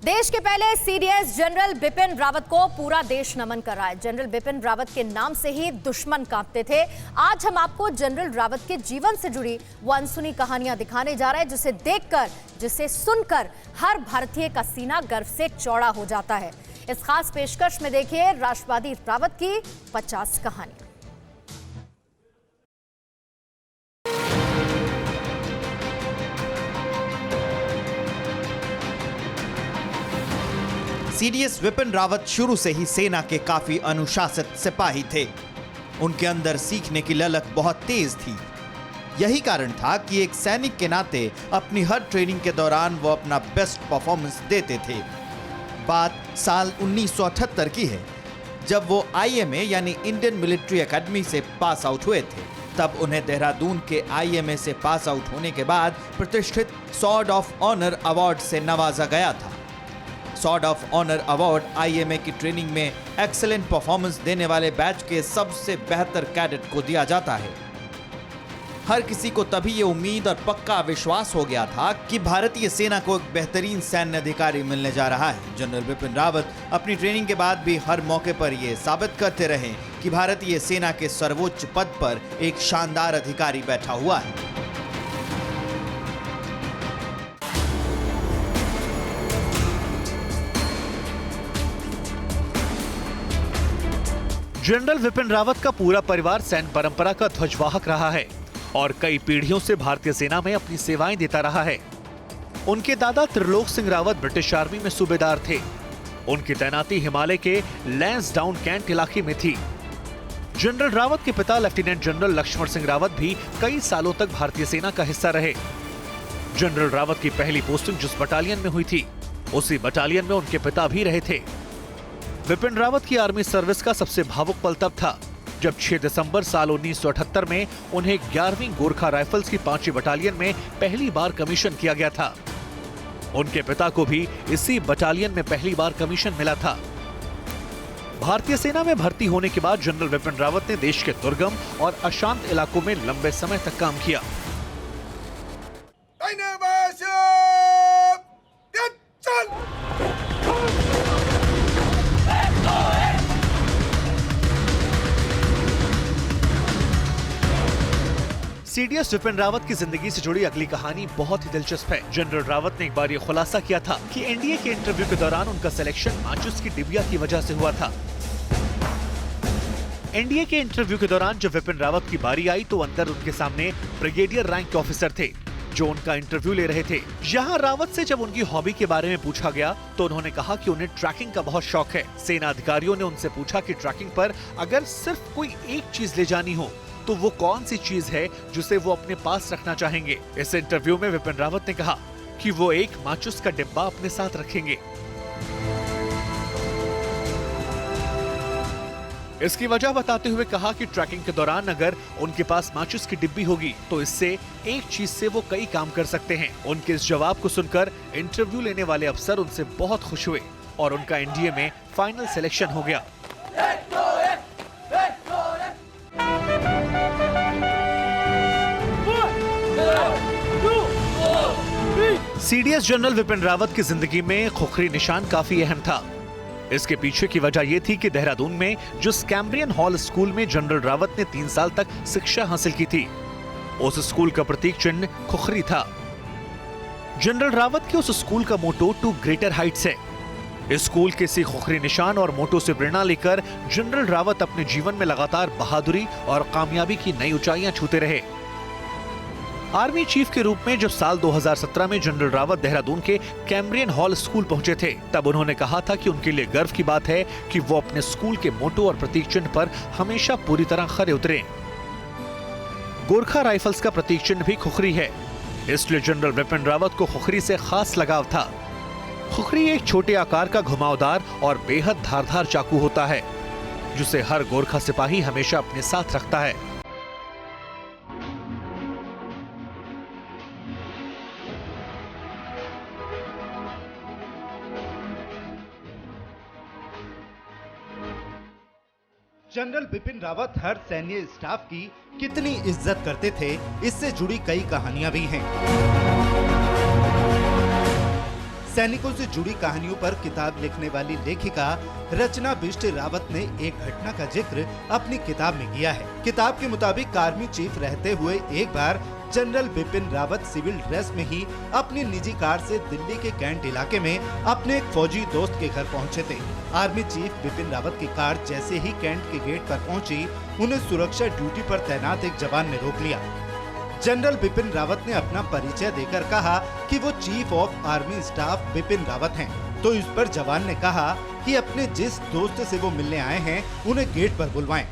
देश के पहले सीडीएस जनरल बिपिन रावत को पूरा देश नमन कर रहा है। जनरल बिपिन रावत के नाम से ही दुश्मन कांपते थे। आज हम आपको जनरल रावत के जीवन से जुड़ी वो अनसुनी कहानियां दिखाने जा रहे हैं, जिसे देखकर, जिसे सुनकर हर भारतीय का सीना गर्व से चौड़ा हो जाता है। इस खास पेशकश में देखिए राष्ट्रवादी रावत की 50 कहानियां। सीडीएस विपिन रावत शुरू से ही सेना के काफी अनुशासित सिपाही थे। उनके अंदर सीखने की ललक बहुत तेज थी। यही कारण था कि एक सैनिक के नाते अपनी हर ट्रेनिंग के दौरान वो अपना बेस्ट परफॉर्मेंस देते थे। बात साल 1978 की है, जब वो आईएमए यानी इंडियन मिलिट्री एकेडमी से पास आउट हुए थे। तब उन्हें देहरादून के आईएमए से पास आउट होने के बाद प्रतिष्ठित सॉर्ड ऑफ ऑनर अवार्ड से नवाजा गया था। Sword of honour award IMA की ट्रेनिंग में एक्सीलेंट परफॉर्मेंस देने वाले बैच के सबसे बेहतर कैडेट को दिया जाता है। हर किसी को तभी ये उम्मीद और पक्का विश्वास हो गया था कि भारतीय सेना को एक बेहतरीन सैन्य अधिकारी मिलने जा रहा है। जनरल बिपिन रावत अपनी ट्रेनिंग के बाद भी हर मौके पर ये साबित करते रहे कि भारतीय सेना के सर्वोच्च पद पर एक शानदार अधिकारी बैठा हुआ है। जनरल विपिन रावत का पूरा परिवार सैन्य परंपरा का ध्वजवाहक रहा है और कई पीढ़ियों से भारतीय सेना में अपनी सेवाएं देता रहा है। उनके दादा त्रिलोक सिंह रावत ब्रिटिश आर्मी में सूबेदार थे। उनकी तैनाती हिमालय के लैंसडाउन कैंट इलाके में थी। जनरल रावत के पिता लेफ्टिनेंट जनरल लक्ष्मण सिंह रावत भी कई सालों तक भारतीय सेना का हिस्सा रहे। जनरल रावत की पहली पोस्टिंग जिस बटालियन में हुई थी, उसी बटालियन में उनके पिता भी रहे थे। विपिन रावत की आर्मी सर्विस का सबसे भावुक पल तब था जब 6 दिसंबर साल 1978 में उन्हें 11वीं गोरखा राइफल्स की 5वीं बटालियन में पहली बार कमीशन किया गया था। उनके पिता को भी इसी बटालियन में पहली बार कमीशन मिला था। भारतीय सेना में भर्ती होने के बाद जनरल विपिन रावत ने देश के दुर्गम और अशांत इलाकों में लंबे समय तक काम किया। सीडीएस विपिन रावत की जिंदगी से जुड़ी अगली कहानी बहुत ही दिलचस्प है। जनरल रावत ने एक बार ये खुलासा किया था कि एनडीए के इंटरव्यू के दौरान उनका सिलेक्शन माचिस की डिबिया की वजह से हुआ था। एनडीए के इंटरव्यू के दौरान जब विपिन रावत की बारी आई तो अंदर उनके सामने ब्रिगेडियर रैंक के ऑफिसर थे जो उनका इंटरव्यू ले रहे थे। यहाँ रावत से जब उनकी हॉबी के बारे में पूछा गया तो उन्होंने कहा कि उन्हें ट्रैकिंग का बहुत शौक है। सेना अधिकारियों ने उनसे पूछा कि ट्रैकिंग पर अगर सिर्फ कोई एक चीज ले जानी हो तो वो कौन सी चीज है जिसे वो अपने पास रखना चाहेंगे। इस इंटरव्यू में विपिन रावत ने कहा कि वो एक माचिस का डिब्बा अपने साथ रखेंगे। इसकी वजह बताते हुए कहा कि ट्रैकिंग के दौरान अगर उनके पास माचिस की डिब्बी होगी तो इससे एक चीज से वो कई काम कर सकते हैं। उनके इस जवाब को सुनकर इंटरव्यू लेने वाले अफसर उनसे बहुत खुश हुए और उनका एनडीए में फाइनल सिलेक्शन हो गया। सीडीएस जनरल विपिन रावत की जिंदगी में खुखरी निशान काफी अहम था। इसके पीछे की वजह यह थी कि देहरादून में जिस कैम्ब्रियन हॉल स्कूल में जनरल रावत ने 3 साल तक शिक्षा हासिल की थी, उस स्कूल का प्रतीक चिन्ह खुखरी था। जनरल रावत के उस स्कूल का मोटो टू ग्रेटर हाइट्स है। इस स्कूल के इसी खुखरी निशान और मोटो से प्रेरणा लेकर जनरल रावत अपने जीवन में लगातार बहादुरी और कामयाबी की नई ऊंचाइयां छूते रहे। आर्मी चीफ के रूप में जब साल 2017 में जनरल रावत देहरादून के कैम्ब्रियन हॉल स्कूल पहुंचे थे, तब उन्होंने कहा था कि उनके लिए गर्व की बात है कि वो अपने स्कूल के मोटो और प्रतीक चिन्ह पर हमेशा पूरी तरह खरे उतरे। गोरखा राइफल्स का प्रतीक चिन्ह भी खुखरी है, इसलिए जनरल विपिन रावत को खुखरी से खास लगाव था। खुखरी एक छोटे आकार का घुमावदार और बेहद धारदार चाकू होता है जिसे हर गोरखा सिपाही हमेशा अपने साथ रखता है। जनरल बिपिन रावत हर सैन्य स्टाफ की कितनी इज्जत करते थे, इससे जुड़ी कई कहानियां भी हैं। सैनिकों से जुड़ी कहानियों पर किताब लिखने वाली लेखिका रचना बिष्ट रावत ने एक घटना का जिक्र अपनी किताब में किया है। किताब के मुताबिक आर्मी चीफ रहते हुए एक बार general Bipin Rawat civil dress में ही अपनी निजी कार से दिल्ली के कैंट इलाके में अपने एक फौजी दोस्त के घर पहुंचे थे। आर्मी चीफ बिपिन रावत की कार जैसे ही कैंट के गेट पर पहुंची, उन्हें सुरक्षा ड्यूटी पर तैनात एक जवान ने रोक लिया। जनरल बिपिन रावत ने अपना परिचय देकर कहा कि वो chief of army staff Bipin Rawat हैं। तो इस पर जवान ने कहा कि अपने जिस दोस्त से वो मिलने आए हैं उन्हें गेट पर बुलवाएं।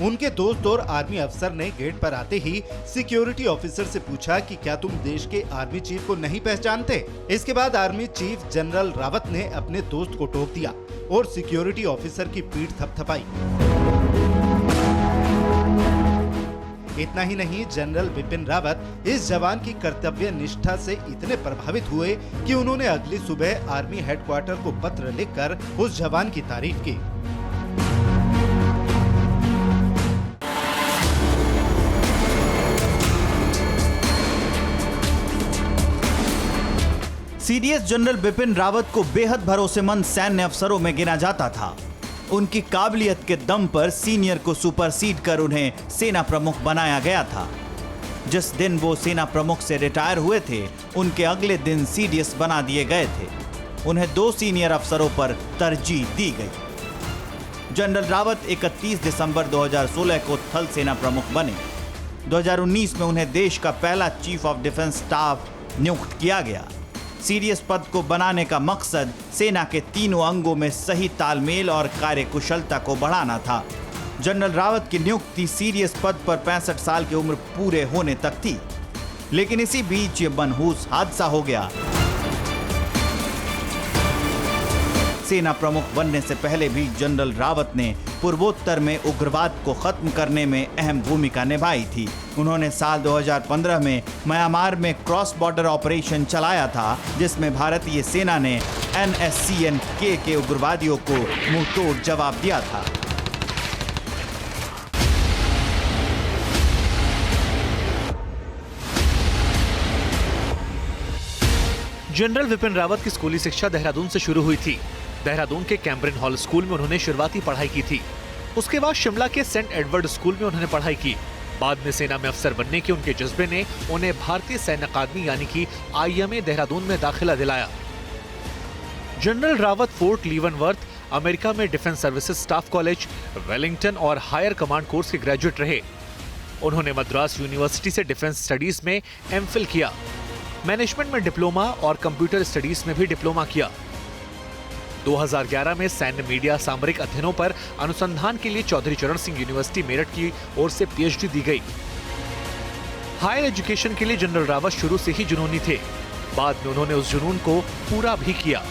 उनके दोस्त और आर्मी अफसर ने गेट पर आते ही सिक्योरिटी ऑफिसर से पूछा कि क्या तुम देश के आर्मी चीफ को नहीं पहचानते। इसके बाद आर्मी चीफ जनरल रावत ने अपने दोस्त को टोक दिया और सिक्योरिटी ऑफिसर की पीठ थपथपाई। इतना ही नहीं, जनरल बिपिन रावत इस जवान की कर्तव्य निष्ठा से इतने प्रभावित हुए कि उन्होंने अगली सुबह आर्मी हेडक्वार्टर को पत्र लिखकर उस जवान की तारीफ की। सीडीएस जनरल बिपिन रावत को बेहद भरोसेमंद सैन्य अफसरों में गिना जाता था। उनकी काबिलियत के दम पर सीनियर को सुपरसीड कर उन्हें सेना प्रमुख बनाया गया था। जिस दिन वो सेना प्रमुख से रिटायर हुए थे, उनके अगले दिन सीडीएस बना दिए गए थे। उन्हें 2 सीनियर अफसरों पर तरजीह दी गई। जनरल रावत 31 दिसंबर 2016 को थल सेना प्रमुख बने। 2019 में उन्हें देश का पहला चीफ ऑफ डिफेंस स्टाफ नियुक्त किया गया। सीडीएस पद को बनाने का मकसद सेना के तीनों अंगों में सही तालमेल और कार्यकुशलता को बढ़ाना था। जनरल रावत की नियुक्ति सीडीएस पद पर 65 साल की उम्र पूरे होने तक थी, लेकिन इसी बीच ये मनहूस हादसा हो गया। सेना प्रमुख बनने से पहले भी जनरल रावत ने पूर्वोत्तर में उग्रवाद को खत्म करने में अहम भूमिका निभाई थी। उन्होंने साल 2015 में म्यांमार में क्रॉस बॉर्डर ऑपरेशन चलाया था, जिसमें भारतीय सेना ने NSCN-K के उग्रवादियों को मुंहतोड़ जवाब दिया था। जनरल बिपिन रावत की स्कूली शिक्षा देहरादून से शुरू हुई थी। देहरादून के कैम्ब्रियन हॉल स्कूल में उन्होंने शुरुआती पढ़ाई की थी। उसके बाद शिमला के सेंट एडवर्ड स्कूल में उन्होंने पढ़ाई की। बाद में सेना में अफसर बनने के उनके जज्बे ने उन्हें भारतीय सैन्य अकादमी यानी कि IMA देहरादून में दाखिला दिलाया। जनरल रावत फोर्ट लीवनवर्थ, अमेरिका में defence services staff college, Wellington और हायर कमांड कोर्स के ग्रेजुएट रहे। उन्होंने मद्रास यूनिवर्सिटी से डिफेंस स्टडीज में MPhil किया। मैनेजमेंट में डिप्लोमा और कंप्यूटर स्टडीज में भी डिप्लोमा किया। 2011 में सैन्य मीडिया सामरिक अध्ययनों पर अनुसंधान के लिए चौधरी चरण सिंह यूनिवर्सिटी मेरठ की ओर से PhD दी गई। हायर एजुकेशन के लिए जनरल रावत शुरू से ही जुनूनी थे। बाद में उन्होंने उस जुनून को पूरा भी किया।